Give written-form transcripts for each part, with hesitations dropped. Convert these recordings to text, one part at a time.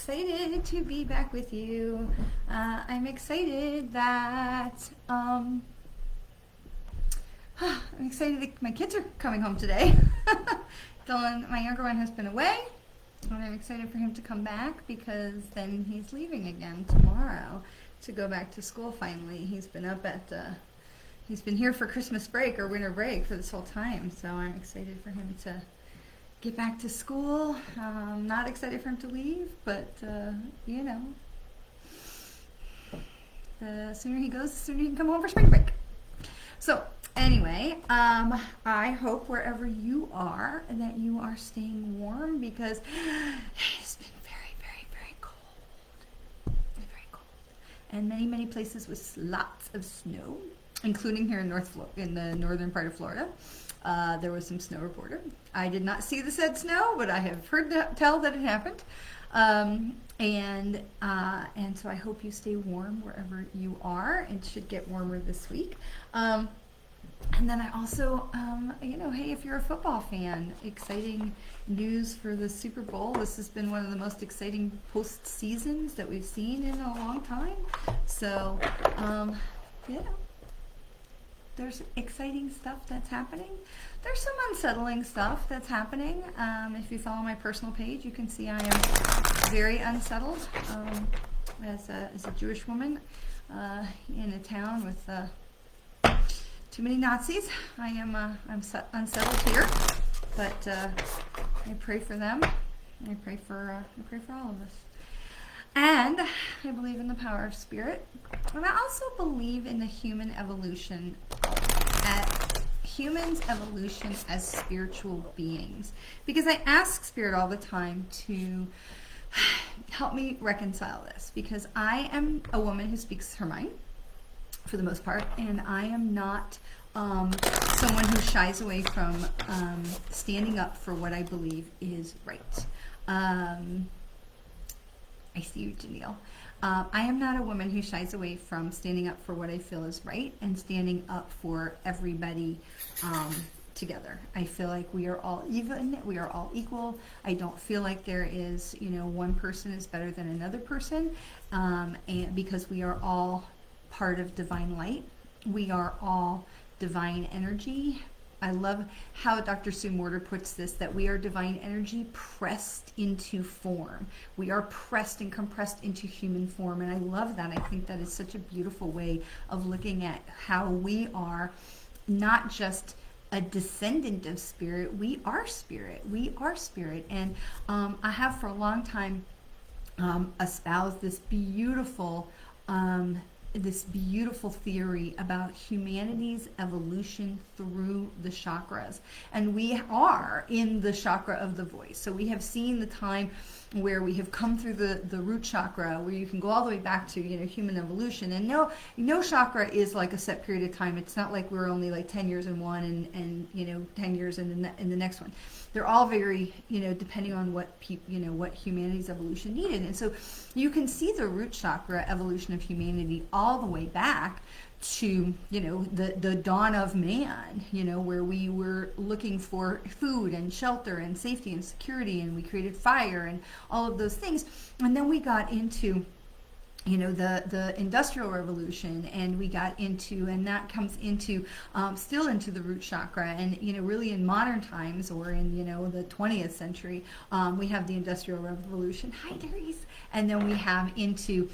excited to be back with you. I'm excited that I'm excited that my kids are coming home today. Dylan, my younger one, has been away, and I'm excited for him to come back because then he's leaving again tomorrow to go back to school finally. He's been here for Christmas break or winter break for this whole time, so I'm excited for him to get back to school. Not excited for him to leave, but the sooner he goes, the sooner he can come home for spring break. So anyway, I hope wherever you are that you are staying warm because it's been very, very, very cold. Very cold. And many, many places with lots of snow, including here in the northern part of Florida. There was some snow reported. I did not see the said snow, but I have heard tell that it happened. And so I hope you stay warm wherever you are. It should get warmer this week. And then I also, hey, if you're a football fan, exciting news for the Super Bowl. This has been one of the most exciting post-seasons that we've seen in a long time. So, there's exciting stuff that's happening. There's some unsettling stuff that's happening. If you follow my personal page, you can see I am very unsettled as a Jewish woman in a town with too many Nazis. I'm unsettled here, but I pray for them. I pray for all of us. And I believe in the power of spirit. And I also believe in the human evolution, humans' evolution as spiritual beings. Because I ask Spirit all the time to help me reconcile this. Because I am a woman who speaks her mind, for the most part, and I am not someone who shies away from standing up for what I believe is right. I see you, Janelle. I am not a woman who shies away from standing up for what I feel is right and standing up for everybody together. I feel like we are all even, we are all equal. I don't feel like there is, one person is better than another person, and because we are all part of divine light. We are all divine energy. I love how Dr. Sue Morter puts this, that we are divine energy pressed into form. We are pressed and compressed into human form, and I love that. I think that is such a beautiful way of looking at how we are not just a descendant of spirit, we are spirit. We are spirit. And I have for a long time espoused this beautiful theory about humanity's evolution through the chakras. And we are in the chakra of the voice. So we have seen the time where we have come through the root chakra, where you can go all the way back to, human evolution. And no chakra is like a set period of time. It's not like we're only like 10 years in one and 10 years in the next one. They're all very, depending on what what humanity's evolution needed. And so you can see the root chakra evolution of humanity all the way back to, the dawn of man, where we were looking for food and shelter and safety and security, and we created fire and all of those things. And then we got into the industrial revolution, and we got into, and that comes into still into the root chakra, and really in modern times, or in the 20th century, we have the industrial revolution. Hi, Darius. And then we have into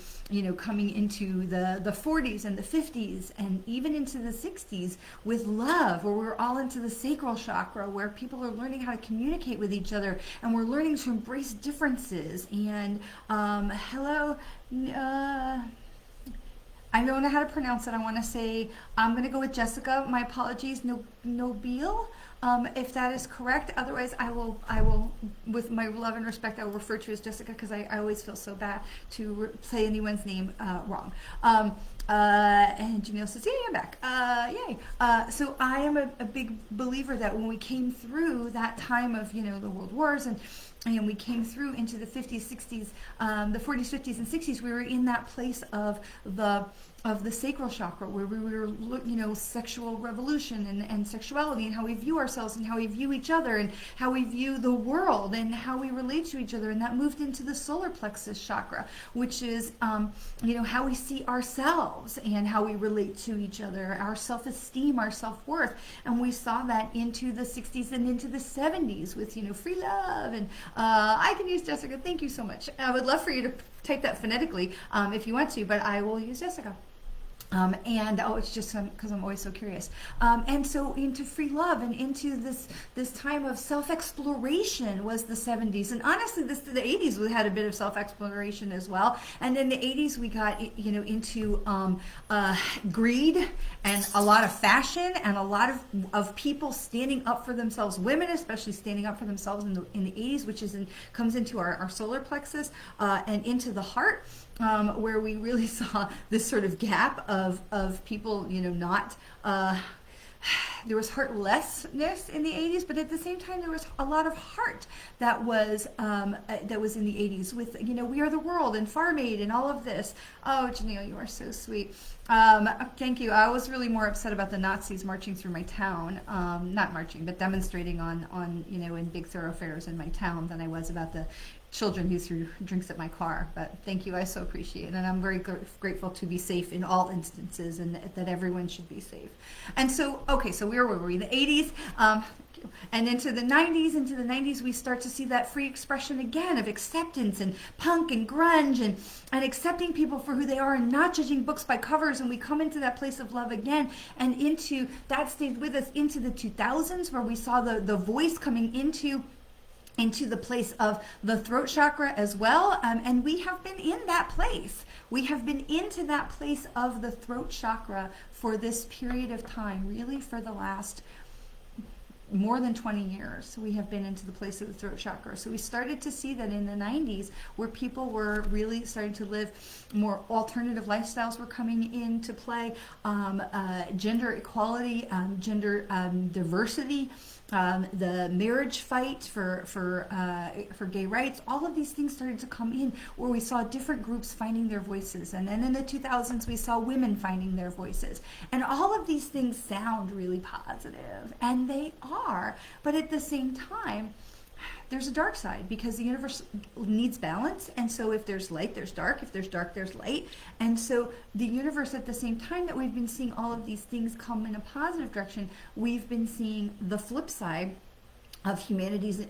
coming into the 40s and the 50s and even into the 60s with love, where we're all into the sacral chakra, where people are learning how to communicate with each other, and we're learning to embrace differences. And hello, I don't know how to pronounce it. I want to say, I'm going to go with Jessica. My apologies, Nobile, if that is correct. Otherwise, I will, with my love and respect, I will refer to you as Jessica, because I always feel so bad to say anyone's name wrong. And Janelle says, "Yay, I'm back. Yay." So I am a big believer that when we came through that time of, the world wars and we came through into the 50s, 60s, the 40s, 50s, and 60s, we were in that place of the sacral chakra where we were, sexual revolution and sexuality and how we view ourselves and how we view each other and how we view the world and how we relate to each other. And that moved into the solar plexus chakra, which is, how we see ourselves and how we relate to each other, our self-esteem, our self-worth. And we saw that into the 60s and into the 70s with, free love. And I can use Jessica. Thank you so much. I would love for you to type that phonetically if you want to, but I will use Jessica. It's just because I'm always so curious. And so into free love and into this time of self-exploration was the 70s. And honestly, the 80s we had a bit of self-exploration as well. And in the 80s we got, into greed and a lot of fashion and a lot of people standing up for themselves, women especially standing up for themselves in the 80s, which comes into our solar plexus and into the heart. Where we really saw this sort of gap of people, not, there was heartlessness in the 80s, but at the same time there was a lot of heart that was in the 80s with, We Are the World and Farm Aid and all of this. Oh, Janelle, you are so sweet. Thank you. I was really more upset about the Nazis marching through my town, not marching, but demonstrating on in big thoroughfares in my town than I was about the children who threw drinks at my car. But thank you, I so appreciate it, and I'm very grateful to be safe in all instances, and that everyone should be safe. And so, okay, so where were we? The 80s, and into the 90s. Into the 90s, we start to see that free expression again of acceptance and punk and grunge and accepting people for who they are and not judging books by covers. And we come into that place of love again, and into that stayed with us into the 2000s, where we saw the voice coming into the place of the throat chakra as well. And we have been in that place. We have been into that place of the throat chakra for this period of time, really for the last more than 20 years. So we have been into the place of the throat chakra. So we started to see that in the 90s, where people were really starting to live more alternative lifestyles were coming into play, gender equality, gender diversity, the marriage fight for gay rights. All of these things started to come in, where we saw different groups finding their voices. And then in the 2000s, we saw women finding their voices. And all of these things sound really positive, and they are. But at the same time, there's a dark side, because the universe needs balance. And so if there's light, there's dark. If there's dark, there's light. And so the universe, at the same time that we've been seeing all of these things come in a positive direction, we've been seeing the flip side of humanity's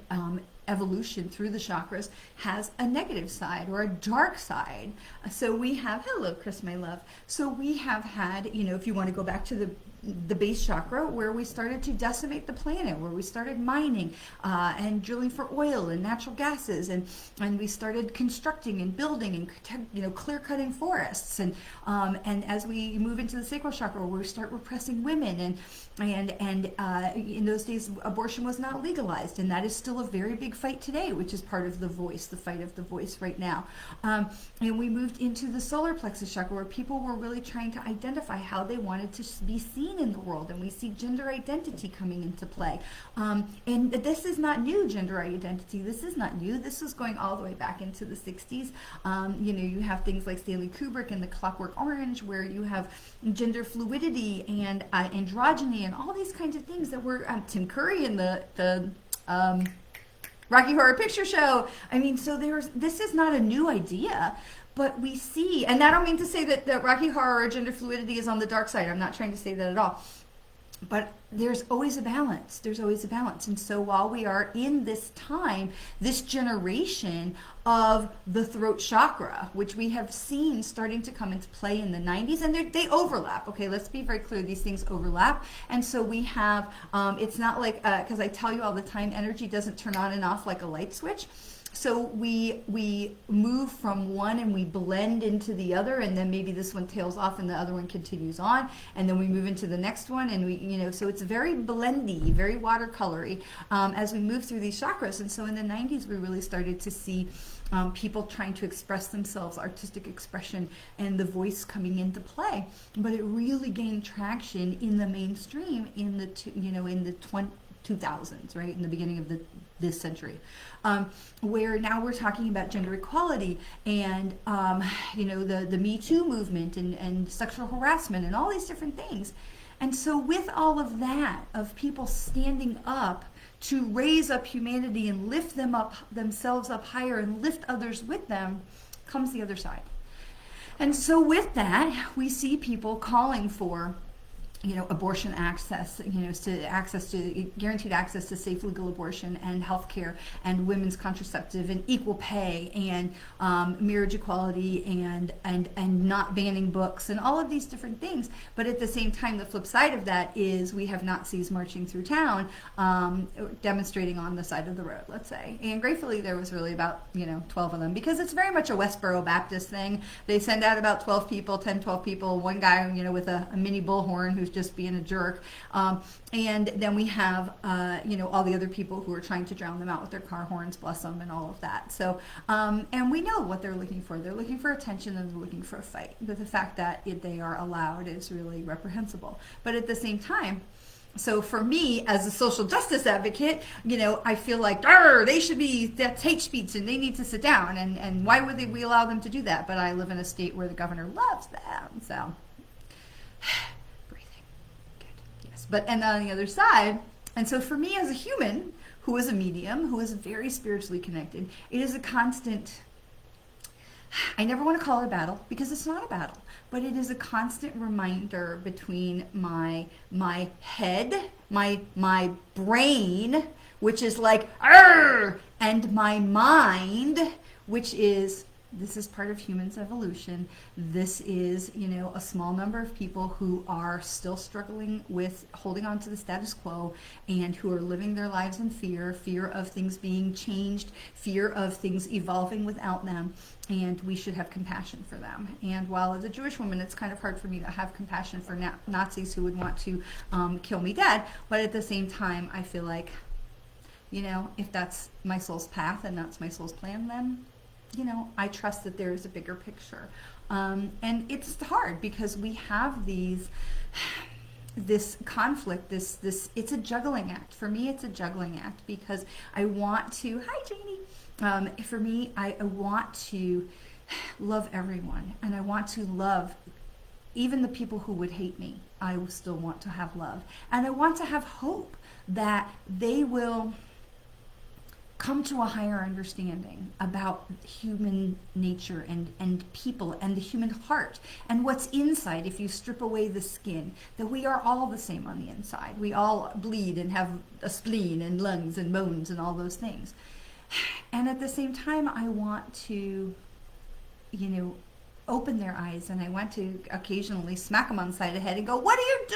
evolution through the chakras has a negative side, or a dark side. So we have, hello Chris, my love. So we have had, if you want to go back to the base chakra, where we started to decimate the planet, where we started mining and drilling for oil and natural gases, and we started constructing and building and clear cutting forests, and as we move into the sacral chakra, where we start repressing women, and in those days abortion was not legalized, and that is still a very big fight today, which is part of the voice, the fight of the voice right now. And we moved into the solar plexus chakra, where people were really trying to identify how they wanted to be seen in the world, and we see gender identity coming into play. And this is not new, gender identity. This is not new. This is going all the way back into the 60s. You have things like Stanley Kubrick and The Clockwork Orange, where you have gender fluidity and androgyny and all these kinds of things that were Tim Curry in the Rocky Horror Picture Show. I mean, so this is not a new idea. But we see, and I don't mean to say that Rocky Horror or gender fluidity is on the dark side. I'm not trying to say that at all. But there's always a balance. There's always a balance. And so while we are in this time, this generation of the throat chakra, which we have seen starting to come into play in the 90s, and they overlap. Okay, let's be very clear. These things overlap. And so we have, it's not like, because I tell you all the time, energy doesn't turn on and off like a light switch. So we move from one and we blend into the other, and then maybe this one tails off and the other one continues on, and then we move into the next one, and so it's very blendy, very watercolory as we move through these chakras. And so in the 90s, we really started to see people trying to express themselves, artistic expression, and the voice coming into play. But it really gained traction in the mainstream in the 2000s, right, in the beginning of this century, where now we're talking about gender equality and the Me Too movement and sexual harassment and all these different things. And so with all of that, of people standing up to raise up humanity and lift themselves up higher and lift others with them, comes the other side. And so with that, we see people calling for abortion access, to guaranteed access to safe legal abortion and health care and women's contraceptive and equal pay and marriage equality and not banning books and all of these different things. But at the same time, the flip side of that is we have Nazis marching through town, demonstrating on the side of the road, let's say. And gratefully, there was really about 12 of them, because it's very much a Westboro Baptist thing. They send out about 12 people, 12 people, one guy with a mini bullhorn who's just being a jerk, and then we have all the other people who are trying to drown them out with their car horns, bless them, and all of that. So and we know what they're looking for. They're looking for attention and they're looking for a fight. But the fact that they are allowed is really reprehensible. But at the same time, so for me, as a social justice advocate, I feel like, that's hate speech and they need to sit down. And why would we allow them to do that? But I live in a state where the governor loves them. So but and on the other side, and so for me as a human who is a medium, who is very spiritually connected, it is a constant, I never want to call it a battle, because it's not a battle, but it is a constant reminder between my head, my brain, which is like, arr, and my mind, which is, this is part of humans' evolution. This is, a small number of people who are still struggling with holding on to the status quo and who are living their lives in fear of things being changed, fear of things evolving without them. And we should have compassion for them. And while as a Jewish woman, it's kind of hard for me to have compassion for Nazis who would want to kill me dead. But at the same time, I feel like, if that's my soul's path and that's my soul's plan, then I trust that there is a bigger picture. And it's hard because we have this conflict, this, it's a juggling act. For me, it's a juggling act because I want to, hi Janie. For me, I want to love everyone, and I want to love even the people who would hate me. I still want to have love. And I want to have hope that they will come to a higher understanding about human nature and people and the human heart and what's inside if you strip away the skin, that we are all the same on the inside. We all bleed and have a spleen and lungs and bones and all those things. And at the same time, I want to, open their eyes, and I want to occasionally smack them on the side of the head and go, what are you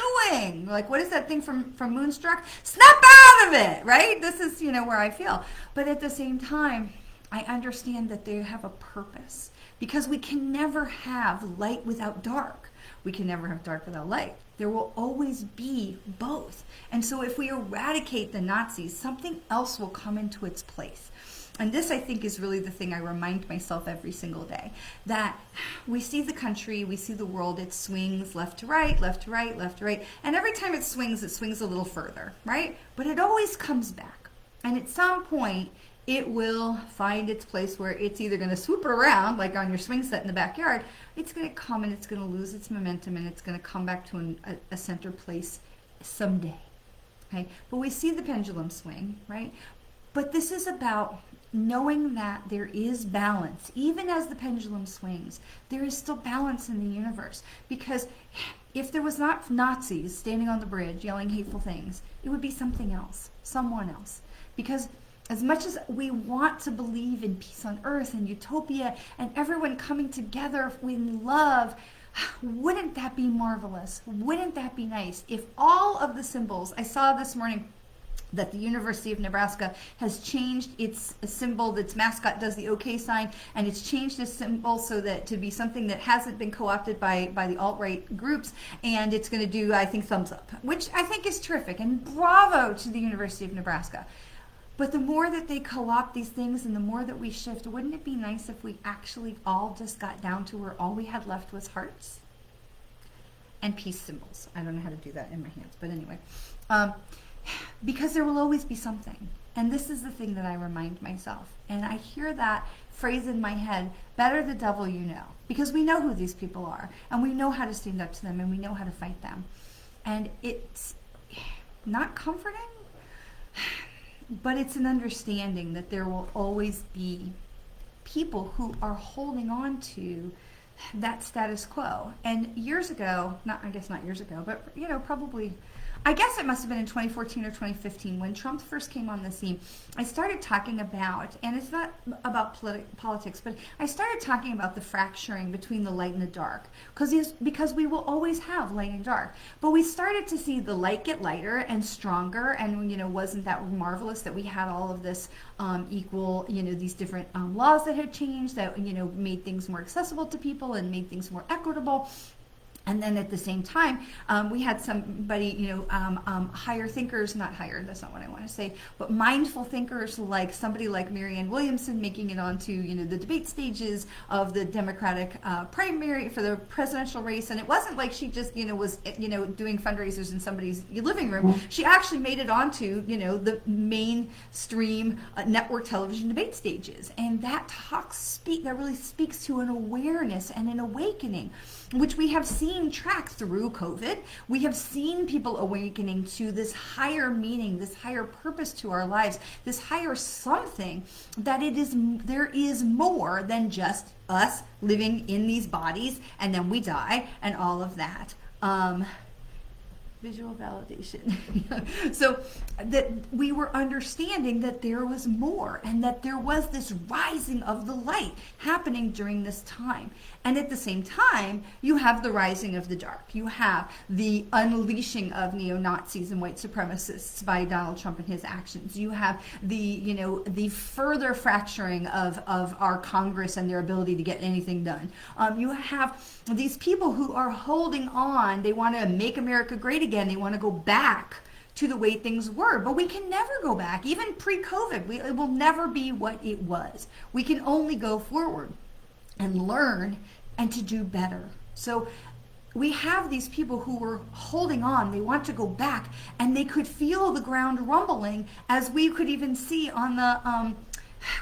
doing? Like, what is that thing from Moonstruck? Snap out of it, right? This is, where I feel. But at the same time, I understand that they have a purpose, because we can never have light without dark. We can never have dark without light. There will always be both. And so if we eradicate the Nazis, something else will come into its place. And this, I think, is really the thing I remind myself every single day, that we see the country, we see the world, it swings left to right, left to right, left to right. And every time it swings a little further, right? But it always comes back. And at some point, it will find its place where it's either going to swoop around, like on your swing set in the backyard, it's going to come and it's going to lose its momentum and it's going to come back to a center place someday. Okay? But we see the pendulum swing, right? But this is about knowing that there is balance. Even as the pendulum swings, there is still balance in the universe. Because if there was not Nazis standing on the bridge yelling hateful things, it would be something else, someone else. Because as much as we want to believe in peace on earth and utopia and everyone coming together in love, wouldn't that be marvelous? Wouldn't that be nice if all of the symbols, I saw this morning that the University of Nebraska has changed its symbol. Its mascot does the OK sign, and it's changed its symbol so that to be something that hasn't been co-opted by the alt-right groups, and it's going to do, I think, thumbs up, which I think is terrific, and bravo to the University of Nebraska. But the more that they co-opt these things and the more that we shift, wouldn't it be nice if we actually all just got down to where all we had left was hearts and peace symbols? I don't know how to do that in my hands, but anyway. Because there will always be something. And this is the thing that I remind myself. And I hear that phrase in my head, better the devil you know. Because we know who these people are. And we know how to stand up to them. And we know how to fight them. And it's not comforting, but it's an understanding that there will always be people who are holding on to that status quo. And years ago, I guess not years ago, but probably, I guess it must have been in 2014 or 2015 when Trump first came on the scene. I started talking about, and it's not about politics, but I started talking about the fracturing between the light and the dark, because we will always have light and dark. But we started to see the light get lighter and stronger, and wasn't that marvelous that we had all of this equal, these different laws that had changed that made things more accessible to people and made things more equitable. And then at the same time, we had somebody, higher thinkers, not higher, that's not what I want to say, but mindful thinkers like somebody like Marianne Williamson making it onto, the debate stages of the Democratic primary for the presidential race. And it wasn't like she just, was, doing fundraisers in somebody's living room. She actually made it onto, the mainstream network television debate stages. And that that really speaks to an awareness and an awakening, which we have seen track through COVID. We have seen people awakening to this higher meaning, this higher purpose to our lives, this higher something, that there is more than just us living in these bodies and then we die and all of that. Visual validation. So that we were understanding that there was more and that there was this rising of the light happening during this time. And at the same time, you have the rising of the dark. You have the unleashing of neo-Nazis and white supremacists by Donald Trump and his actions. You have the further fracturing of our Congress and their ability to get anything done. You have these people who are holding on. They want to make America great again. They want to go back to the way things were, but we can never go back. Even pre-COVID, it will never be what it was. We can only go forward and learn and to do better. So we have these people who were holding on. They want to go back, and they could feel the ground rumbling, as we could even see on the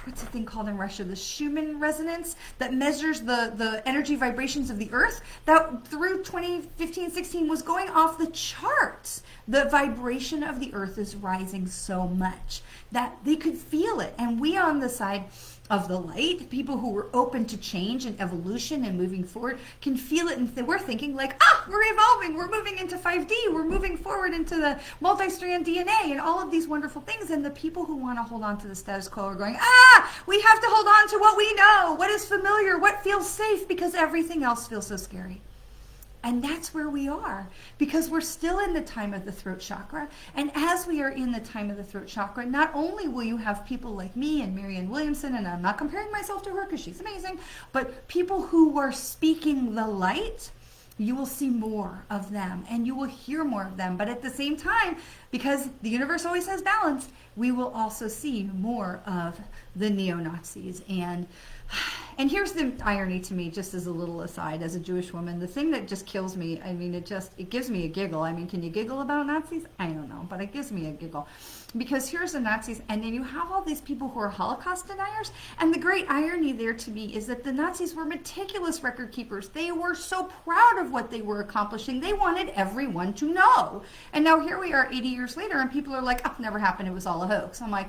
what's the thing called in Russia? The Schumann resonance that measures the energy vibrations of the earth, that through 2015-16 was going off the charts. The vibration of the earth is rising so much that they could feel it. And we on the side of the light, people who were open to change and evolution and moving forward, can feel it, and we're thinking like, we're evolving, we're moving into 5D, we're moving forward into the multi-strand DNA and all of these wonderful things. And the people who want to hold on to the status quo are going, we have to hold on to what we know, what is familiar, what feels safe, because everything else feels so scary. And that's where we are, because we're still in the time of the throat chakra. And as we are in the time of the throat chakra, not only will you have people like me and Marianne Williamson, and I'm not comparing myself to her because she's amazing, but people who are speaking the light, you will see more of them and you will hear more of them. But at the same time, because the universe always has balance, we will also see more of the neo-Nazis. And here's the irony to me, just as a little aside, as a Jewish woman, the thing that just kills me, it gives me a giggle. Can you giggle about Nazis? I don't know, but it gives me a giggle. Because here's the Nazis, and then you have all these people who are Holocaust deniers, and the great irony there to me is that the Nazis were meticulous record keepers. They were so proud of what they were accomplishing. They wanted everyone to know. And now here we are 80 years later, and people are like, never happened, it was all a hoax. I'm like,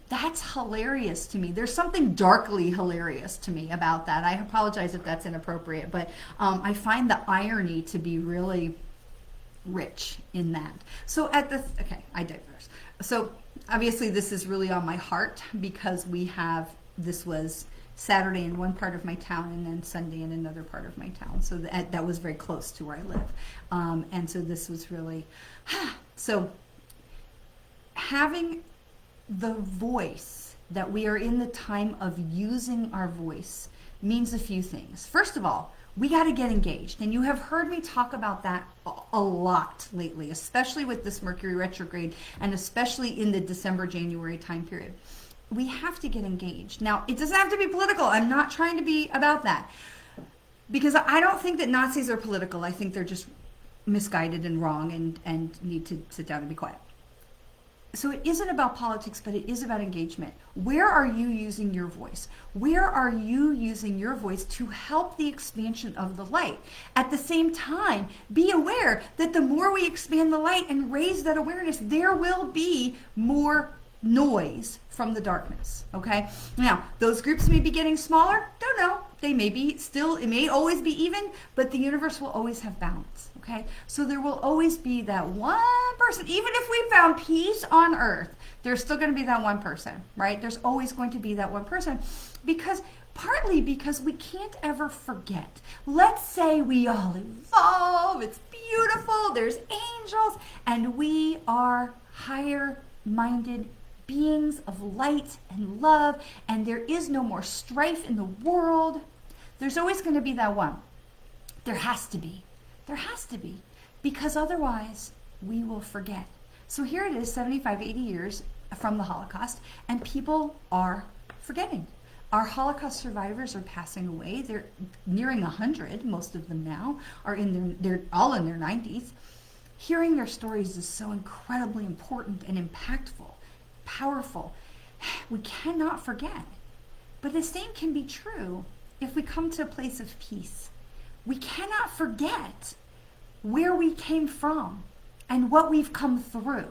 that's hilarious to me. There's something darkly hilarious to me about that. I apologize if that's inappropriate, but I find the irony to be really rich in that. So okay, I digress. So obviously this is really on my heart, because this was Saturday in one part of my town and then Sunday in another part of my town. So that was very close to where I live. And so this was really, so having the voice that we are in the time of using our voice means a few things. First of all, we got to get engaged. And you have heard me talk about that a lot lately, especially with this Mercury retrograde and especially in the December-January time period. We have to get engaged. Now, it doesn't have to be political. I'm not trying to be about that, because I don't think that Nazis are political. I think they're just misguided and wrong and need to sit down and be quiet. So it isn't about politics, but it is about engagement. Where are you using your voice? Where are you using your voice to help the expansion of the light? At the same time, be aware that the more we expand the light and raise that awareness, there will be more noise from the darkness, okay? Now, those groups may be getting smaller. Don't know. They may be still, it may always be even, but the universe will always have balance, okay? So there will always be that one person. Even if we found peace on earth, there's still going to be that one person, right? There's always going to be that one person, because partly because we can't ever forget. Let's say we all evolve, it's beautiful, there's angels, and we are higher-minded beings of light and love, and there is no more strife in the world. There's always going to be that one. There has to be. There has to be. Because otherwise, we will forget. So here it is, 75, 80 years from the Holocaust, and people are forgetting. Our Holocaust survivors are passing away. They're nearing 100, most of them now, they're all in their 90s. Hearing their stories is so incredibly important and impactful, powerful. We cannot forget. But the same can be true if we come to a place of peace. We cannot forget where we came from and what we've come through.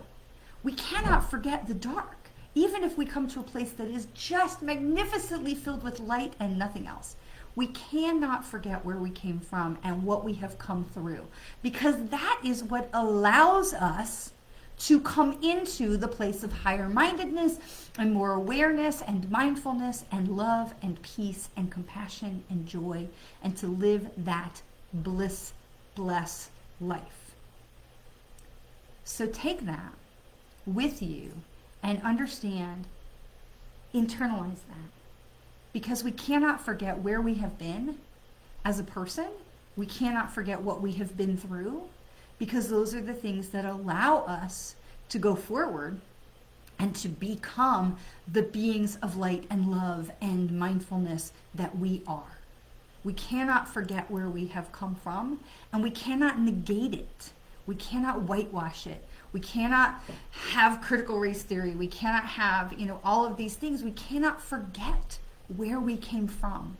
We cannot forget the dark, even if we come to a place that is just magnificently filled with light and nothing else. We cannot forget where we came from and what we have come through, because that is what allows us to come into the place of higher mindedness and more awareness and mindfulness and love and peace and compassion and joy, and to live that bliss, bless life. So take that with you and understand, internalize that, because we cannot forget where we have been as a person. We cannot forget what we have been through, because those are the things that allow us to go forward and to become the beings of light and love and mindfulness that we are. We cannot forget where we have come from, and we cannot negate it. We cannot whitewash it. We cannot have critical race theory. We cannot have, all of these things. We cannot forget where we came from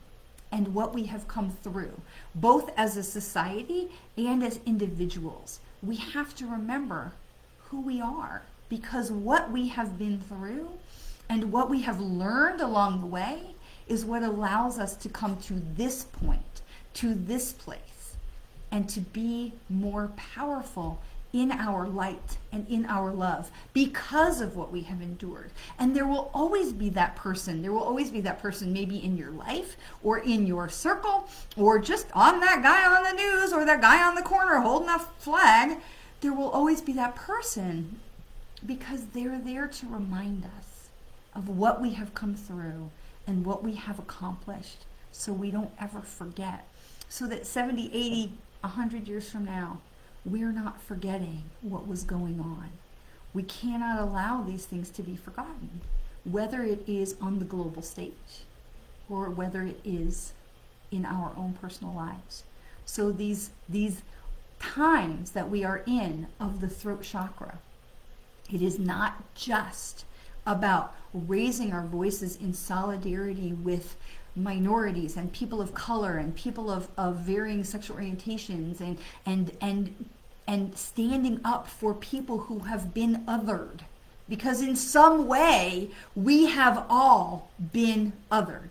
and what we have come through, both as a society and as individuals. We have to remember who we are, because what we have been through and what we have learned along the way is what allows us to come to this point, to this place, and to be more powerful in our light and in our love because of what we have endured. And there will always be that person. There will always be that person, maybe in your life or in your circle, or just on that guy on the news or that guy on the corner holding a flag. There will always be that person, because they're there to remind us of what we have come through and what we have accomplished, so we don't ever forget. So that 70, 80, 100 years from now, we're not forgetting what was going on. We cannot allow these things to be forgotten, whether it is on the global stage or whether it is in our own personal lives. So these times that we are in of the throat chakra, it is not just about raising our voices in solidarity with minorities and people of color and people of varying sexual orientations and standing up for people who have been othered, because in some way we have all been othered.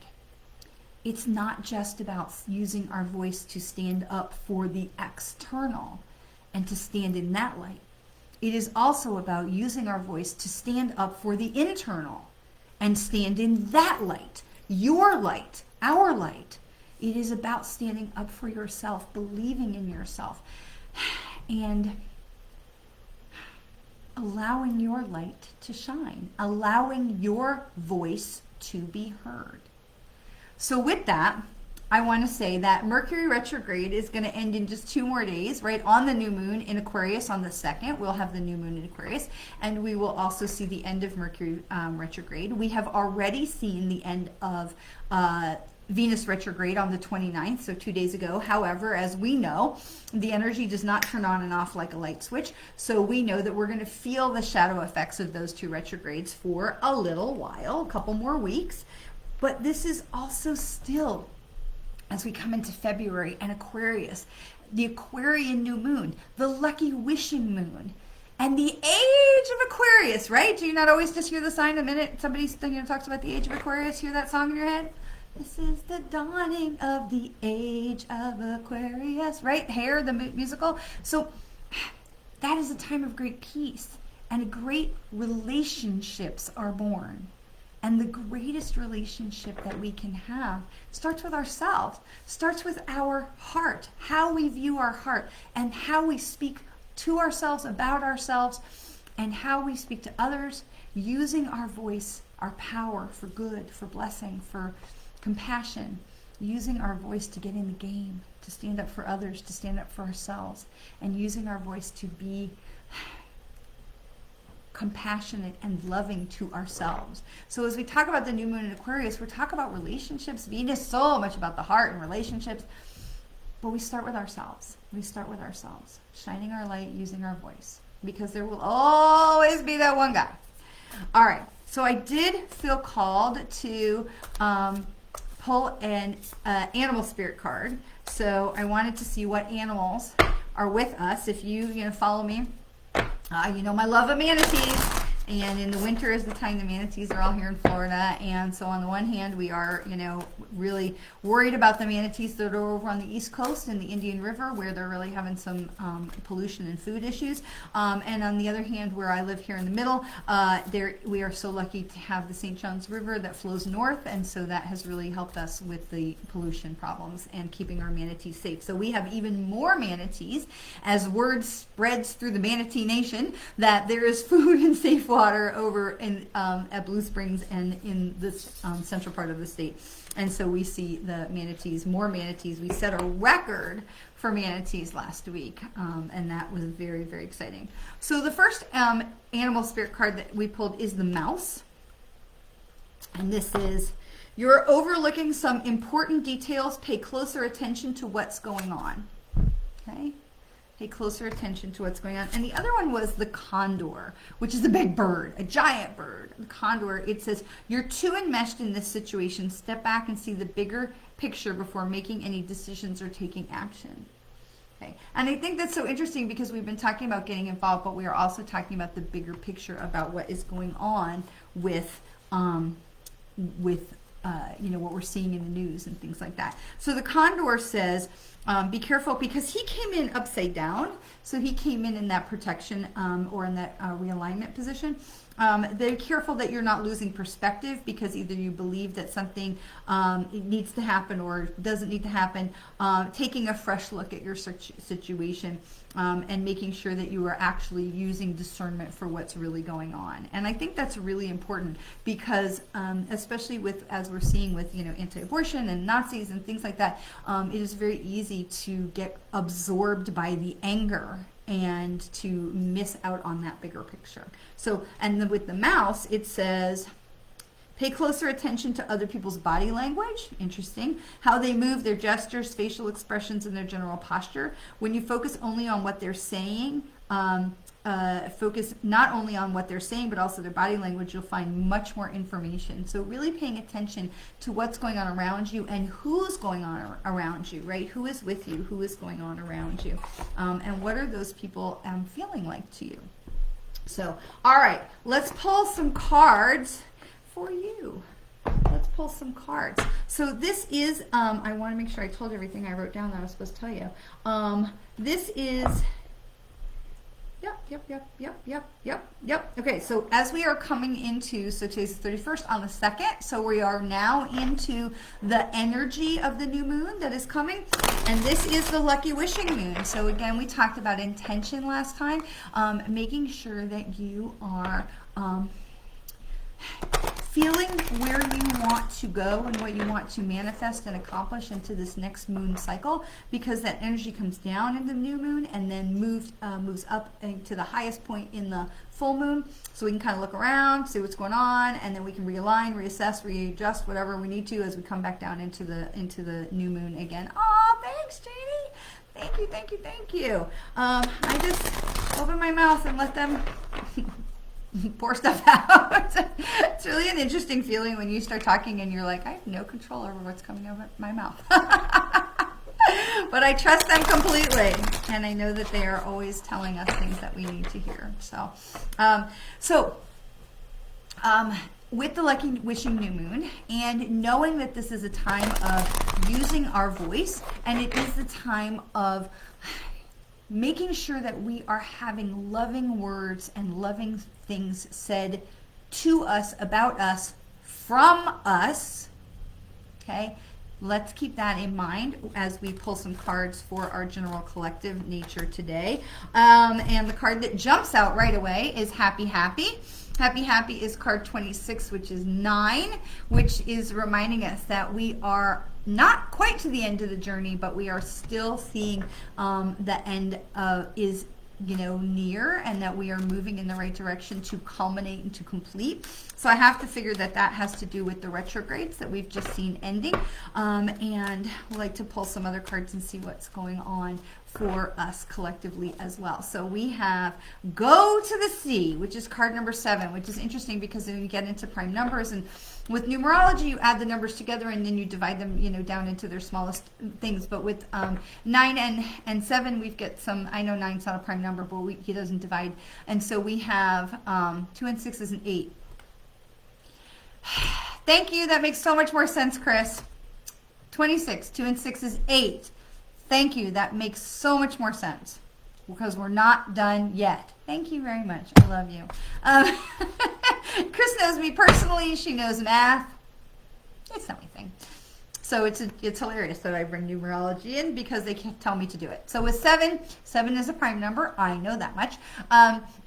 It's not just about using our voice to stand up for the external and to stand in that light. It is also about using our voice to stand up for the internal and stand in that light, your light, our light. It is about standing up for yourself, believing in yourself. And allowing your light to shine, allowing your voice to be heard. So with that, I want to say that Mercury retrograde is going to end in just 2 more days, right? On the new moon in Aquarius on the 2nd, we'll have the new moon in Aquarius, and we will also see the end of Mercury retrograde. We have already seen the end of Venus retrograde on the 29th, so 2 days ago. However, as we know, the energy does not turn on and off like a light switch, so we know that we're going to feel the shadow effects of those 2 retrogrades for a little while, a couple more weeks. But this is also still, as we come into February and Aquarius, the Aquarian new moon, the lucky wishing moon, and the age of Aquarius, right? Do you not always just hear the sign the minute somebody talks about the age of Aquarius? Hear that song in your head? This is the dawning of the age of Aquarius, right? Hair, the musical. So that is a time of great peace, and great relationships are born. And the greatest relationship that we can have starts with ourselves, starts with our heart, how we view our heart, and how we speak to ourselves, about ourselves, and how we speak to others, using our voice, our power for good, for blessing, for compassion, using our voice to get in the game, to stand up for others, to stand up for ourselves, and using our voice to be compassionate and loving to ourselves. So as we talk about the new moon in Aquarius, we're talking about relationships. Venus is so much about the heart and relationships, but we start with ourselves. We start with ourselves, shining our light, using our voice, because there will always be that one guy. All right, so I did feel called to pull an animal spirit card. So I wanted to see what animals are with us. If you follow me, you know my love of manatees, and in the winter is the time the manatees are all here in Florida, and so on the one hand we are really worried about the manatees that are over on the East Coast in the Indian River, where they're really having some pollution and food issues, and on the other hand, where I live here in the middle, we are so lucky to have the St. Johns River that flows north, and so that has really helped us with the pollution problems and keeping our manatees safe. So we have even more manatees as word spreads through the manatee nation that there is food and safe water over in at Blue Springs and in this central part of the state. And so we see the manatees, more manatees. We set a record for manatees last week, and that was very, very exciting. So the first animal spirit card that we pulled is the mouse. And this is, you're overlooking some important details. Pay closer attention to what's going on. Okay? Pay closer attention to what's going on. And the other one was the condor, which is a big bird, a giant bird. The condor, it says, you're too enmeshed in this situation. Step back and see the bigger picture before making any decisions or taking action. Okay. And I think that's so interesting because we've been talking about getting involved, but we are also talking about the bigger picture about what is going on with what we're seeing in the news and things like that. So the condor says, be careful, because he came in upside down. So he came in that protection or in that realignment position. They're careful that you're not losing perspective, because either you believe that something needs to happen or doesn't need to happen. Taking a fresh look at your situation and making sure that you are actually using discernment for what's really going on. And I think that's really important because especially as we're seeing with anti-abortion and Nazis and things like that, it is very easy to get absorbed by the anger and to miss out on that bigger picture. So, and then with the mouse, it says, pay closer attention to other people's body language. Interesting. How they move, their gestures, facial expressions, and their general posture. When you focus only on what they're saying, focus not only on what they're saying, but also their body language, you'll find much more information. So really paying attention to what's going on around you and who's going on around you, right? Who is with you? Who is going on around you? And what are those people feeling like to you? So, all right, let's pull some cards for you. Let's pull some cards. So this is, I want to make sure I told you everything I wrote down that I was supposed to tell you. This is, yep, Yep. Okay, so as we are coming into, so today's the 31st on the 2nd, so we are now into the energy of the new moon that is coming, and this is the lucky wishing moon. So again, we talked about intention last time, making sure that you are feeling where you want to go and what you want to manifest and accomplish into this next moon cycle, because that energy comes down in the new moon and then moves up to the highest point in the full moon. So we can kind of look around, see what's going on, and then we can realign, reassess, readjust, whatever we need to as we come back down into the new moon again. Oh, thanks, Janie. Thank you. I just open my mouth and let them pour stuff out. It's really an interesting feeling when you start talking and you're like, I have no control over what's coming out of my mouth. But I trust them completely, and I know that they are always telling us things that we need to hear. So, with the lucky wishing new moon, and knowing that this is a time of using our voice, and it is the time of making sure that we are having loving words and loving things said to us, about us, from us. Okay, let's keep that in mind as we pull some cards for our general collective nature today. And the card that jumps out right away is Happy Happy. Happy Happy is card 26, which is 9, which is reminding us that we are not quite to the end of the journey, but we are still seeing the end is near, and that we are moving in the right direction to culminate and to complete. So I have to figure that has to do with the retrogrades that we've just seen ending, and I'd like to pull some other cards and see what's going on for us collectively as well. So we have Go to the Sea, which is card number 7, which is interesting because then you get into prime numbers, and with numerology you add the numbers together and then you divide them down into their smallest things. But with 9 and 7, we've got some, I know 9's not a prime number, but he doesn't divide, and so we have 2 and 6 is an 8. Thank you, that makes so much more sense, Chris. 26, 2 and 6 is 8. Thank you. That makes so much more sense because we're not done yet. Thank you very much. I love you. Chris knows me personally. She knows math. It's not my thing. So it's hilarious that I bring numerology in because they can't tell me to do it. So with 7 is a prime number. I know that much.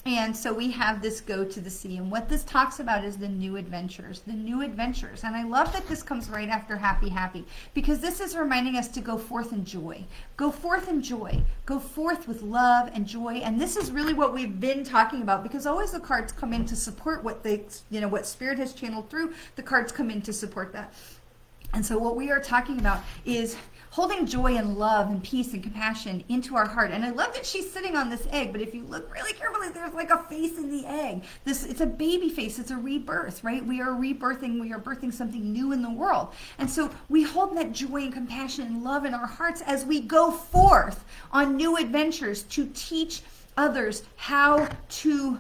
And so we have this Go to the Sea. And what this talks about is the new adventures. And I love that this comes right after Happy Happy, because this is reminding us to go forth in joy. Go forth in joy. Go forth with love and joy. And this is really what we've been talking about, because always the cards come in to support what what Spirit has channeled through. The cards come in to support that. And so what we are talking about is holding joy and love and peace and compassion into our heart. And I love that she's sitting on this egg, but if you look really carefully, there's like a face in the egg. It's a baby face. It's a rebirth, right? We are rebirthing. We are birthing something new in the world. And so we hold that joy and compassion and love in our hearts as we go forth on new adventures to teach others how to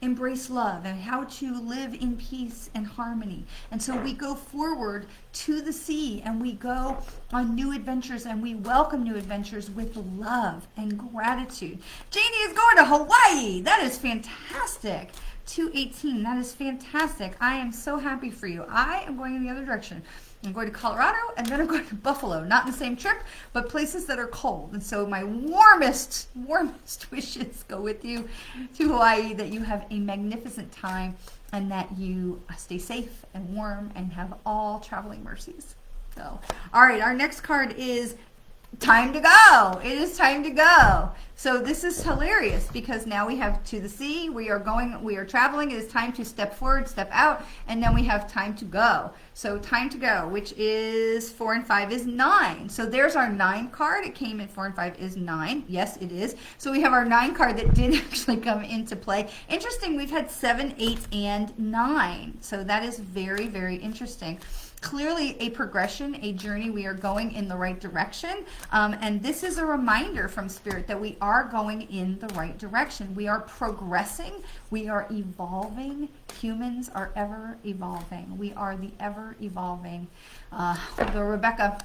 embrace love and how to live in peace and harmony. And so we go forward to the sea and we go on new adventures, and we welcome new adventures with love and gratitude. Janie is going to Hawaii. That is fantastic. 218. That is fantastic. I am so happy for you. I am going in the other direction. I'm going to Colorado, and then I'm going to Buffalo. Not in the same trip, but places that are cold. And so my warmest wishes go with you to Hawaii, that you have a magnificent time and that you stay safe and warm and have all traveling mercies. So, all right, our next card is time to go. It is time to go. So this is hilarious because now we have to the sea. We are traveling. It is time to step forward, step out, and then we have time to go. So time to go, which is 4 and 5 is 9. So there's our 9 card. It came in 4 and 5 is 9. Yes, it is. So we have our 9 card that did actually come into play. Interesting. We've had 7, 8, and 9. So that is very, very interesting. Clearly a progression, a journey. We are going in the right direction. And this is a reminder from Spirit that we are going in the right direction. We are progressing. We are evolving. Humans are ever evolving. We are the ever evolving. Rebecca,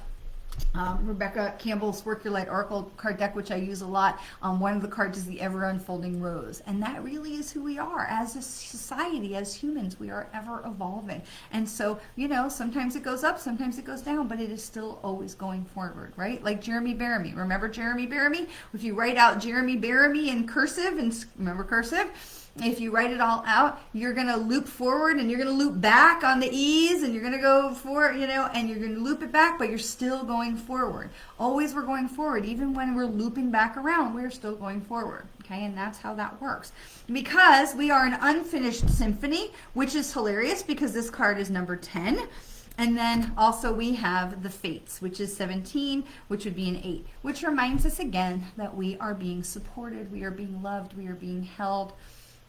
Rebecca Campbell's Work Your Light Oracle card deck, which I use a lot. One of the cards is the ever unfolding rose. And that really is who we are as a society, as humans. We are ever evolving. And so, you know, sometimes it goes up, sometimes it goes down, but it is still always going forward, right? Like Jeremy Bearimy. Remember Jeremy Bearimy? If you write out Jeremy Bearimy in cursive, and remember cursive? If you write it all out, you're going to loop forward and you're going to loop back on the E's, and you're going to go forward, you know, and you're going to loop it back, but you're still going forward. Always we're going forward. Even when we're looping back around, we're still going forward. Okay, and that's how that works. Because we are an unfinished symphony, which is hilarious because this card is number 10. And then also we have the Fates, which is 17, which would be an 8, which reminds us again that we are being supported, we are being loved, we are being held.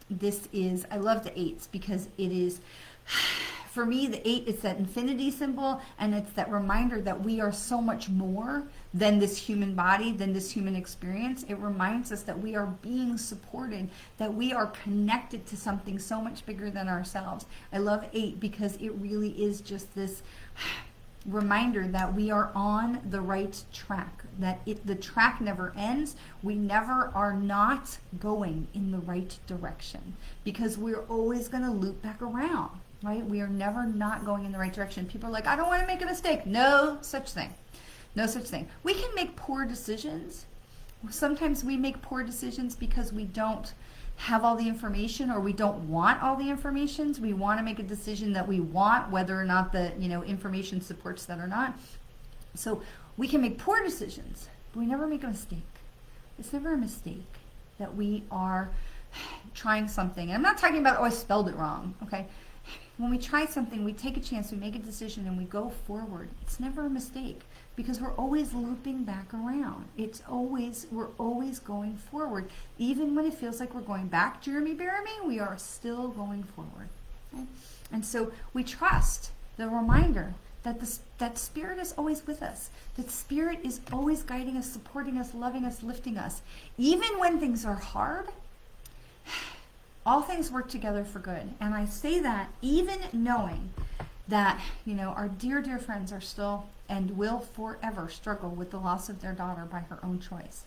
This is, I love the 8s because it is, for me, the 8, it's that infinity symbol, and it's that reminder that we are so much more than this human body, than this human experience. It reminds us that we are being supported, that we are connected to something so much bigger than ourselves. I love 8 because it really is just this reminder that we are on the right track, that the track never ends. We never are not going in the right direction because we're always going to loop back around, right? We are never not going in the right direction. People are like, I don't want to make a mistake. No such thing. No such thing. We can make poor decisions. Sometimes we make poor decisions because we don't have all the information, or we don't want all the information. We want to make a decision that we want, whether or not the information supports that or not. So we can make poor decisions, but we never make a mistake. It's never a mistake that we are trying something. And I'm not talking about, oh, I spelled it wrong, okay? When we try something, we take a chance, we make a decision, and we go forward. It's never a mistake because we're always looping back around. We're always going forward. Even when it feels like we're going back, Jeremy Bearimy, we are still going forward. Okay? And so we trust the reminder that that Spirit is always with us, that Spirit is always guiding us, supporting us, loving us, lifting us. Even when things are hard, all things work together for good. And I say that even knowing that, our dear, dear friends are still and will forever struggle with the loss of their daughter by her own choice.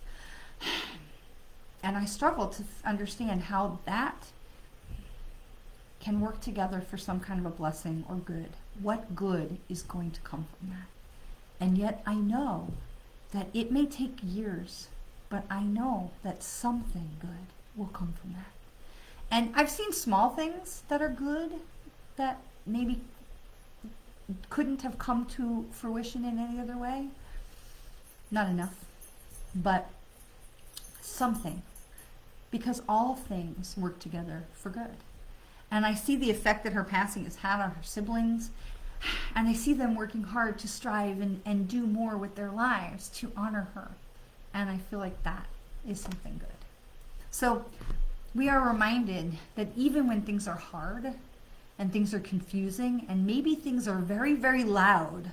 And I struggle to understand how that can work together for some kind of a blessing or good. What good is going to come from that? And yet I know that it may take years, but I know that something good will come from that. And I've seen small things that are good that maybe couldn't have come to fruition in any other way. Not enough, but something. Because all things work together for good. And I see the effect that her passing has had on her siblings. And I see them working hard to strive and do more with their lives to honor her. And I feel like that is something good. So we are reminded that even when things are hard and things are confusing and maybe things are very, very loud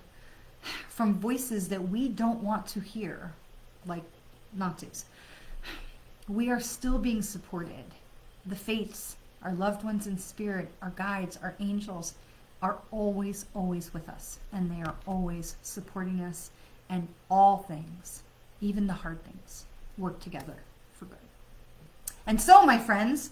from voices that we don't want to hear, like Nazis, we are still being supported. The fates, our loved ones in spirit, our guides, our angels are always, always with us. And they are always supporting us. And all things, even the hard things, work together for good. And so, my friends,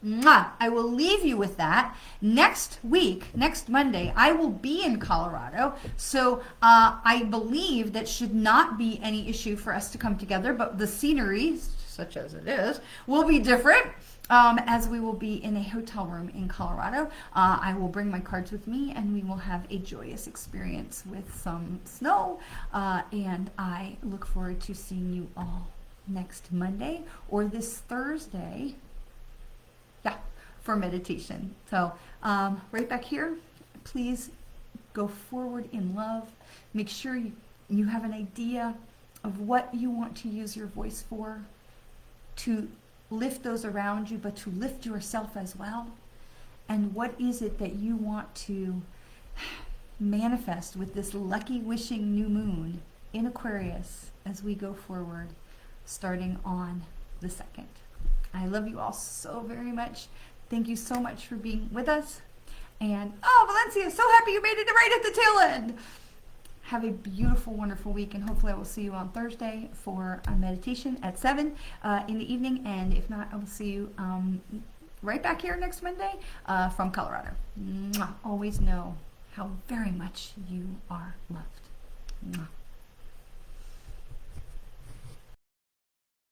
I will leave you with that. Next week, next Monday, I will be in Colorado. So I believe that should not be any issue for us to come together, but the scenery, such as it is, will be different. As we will be in a hotel room in Colorado. I will bring my cards with me, and we will have a joyous experience with some snow. And I look forward to seeing you all next Monday or this Thursday. Yeah, for meditation. So right back here, please go forward in love. Make sure you have an idea of what you want to use your voice for, to lift those around you, but to lift yourself as well. And what is it that you want to manifest with this lucky wishing new moon in Aquarius as we go forward, starting on the 2nd. I love you all so very much. Thank you so much for being with us. And, oh, Valencia, so happy you made it right at the tail end. Have a beautiful, wonderful week, and hopefully I will see you on Thursday for a meditation at 7 in the evening, and if not, I will see you right back here next Monday from Colorado. Mwah. Always know how very much you are loved.